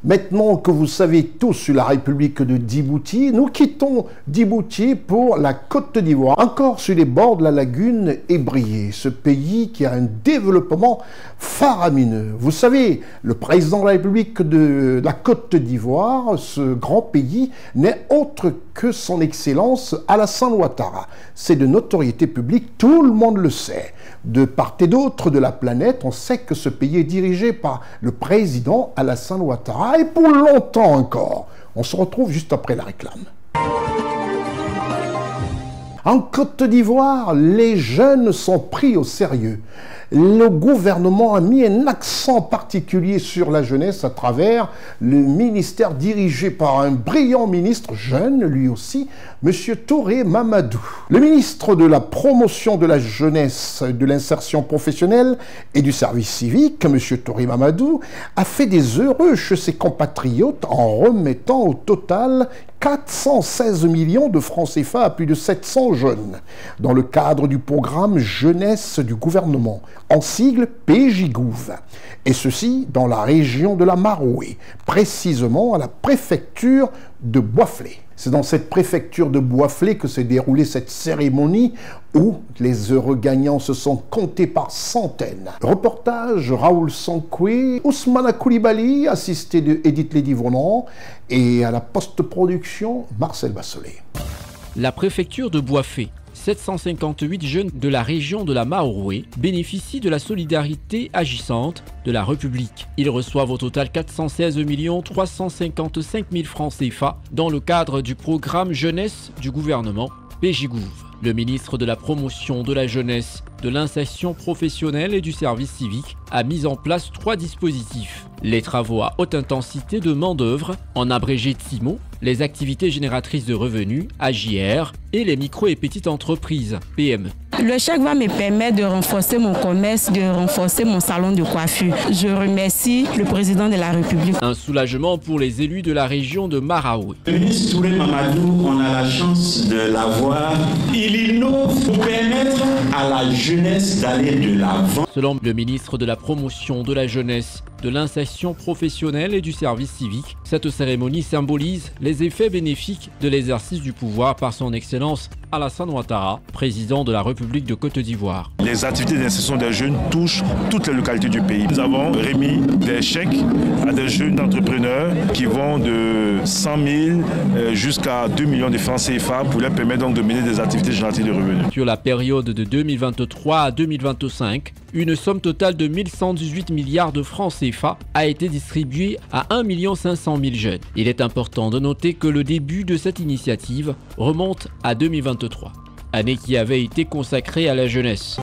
Maintenant que vous savez tout sur la République de Djibouti, nous quittons Djibouti pour la Côte d'Ivoire, encore sur les bords de la lagune Ébriée, ce pays qui a un développement faramineux. Vous savez, le président de la République de la Côte d'Ivoire, ce grand pays, n'est autre que son Excellence Alassane Ouattara. C'est de notoriété publique, tout le monde le sait. De part et d'autre de la planète, on sait que ce pays est dirigé par le président Alassane Ouattara et pour longtemps encore. On se retrouve juste après la réclame. En Côte d'Ivoire, les jeunes sont pris au sérieux. Le gouvernement a mis un accent particulier sur la jeunesse à travers le ministère dirigé par un brillant ministre jeune, lui aussi, M. Touré Mamadou. Le ministre de la promotion de la jeunesse, de l'insertion professionnelle et du service civique, M. Touré Mamadou, a fait des heureux chez ses compatriotes en remettant au total 416 millions de francs CFA à plus de 700 jeunes, dans le cadre du programme Jeunesse du gouvernement, en sigle PJGouv, et ceci dans la région de la Maroé, précisément à la préfecture de Boisflé. C'est dans cette préfecture de Boisflé que s'est déroulée cette cérémonie où les heureux gagnants se sont comptés par centaines. Reportage Raoul Sankoué, Ousmane Koulibaly, assisté de Edith Lédy-Vonan, et à la post-production Marcel Basselet. La préfecture de Boisflé, 758 jeunes de la région de la Maroé bénéficient de la solidarité agissante de la République. Ils reçoivent au total 416 355 000 francs CFA dans le cadre du programme Jeunesse du gouvernement PJGouv. Le ministre de la promotion de la jeunesse, de l'insertion professionnelle et du service civique a mis en place 3 dispositifs. Les travaux à haute intensité de main-d'œuvre, en abrégé TIMO, les activités génératrices de revenus, AJR, et les micro et petites entreprises, PME. Le chèque va me permettre de renforcer mon commerce, de renforcer mon salon de coiffure. Je remercie le président de la République. Un soulagement pour les élus de la région de Maraoué. Le ministre Touré Mamadou, on a la chance de l'avoir. Il innove pour permettre à la jeunesse d'aller de l'avant. Selon le ministre de la promotion de la jeunesse, de l'insertion professionnelle et du service civique, cette cérémonie symbolise les effets bénéfiques de l'exercice du pouvoir par son Excellence Alassane Ouattara, président de la République de Côte d'Ivoire. Les activités d'insertion des jeunes touchent toutes les localités du pays. Nous avons remis des chèques à des jeunes entrepreneurs qui vont de 100 000 jusqu'à 2 millions de francs CFA pour leur permettre donc de mener des activités génératrices de revenus. Sur la période de 2023 à 2025, une somme totale de 1118 milliards de francs CFA a été distribuée à 1 500 000 jeunes. Il est important de noter que le début de cette initiative remonte à 2023, année qui avait été consacrée à la jeunesse.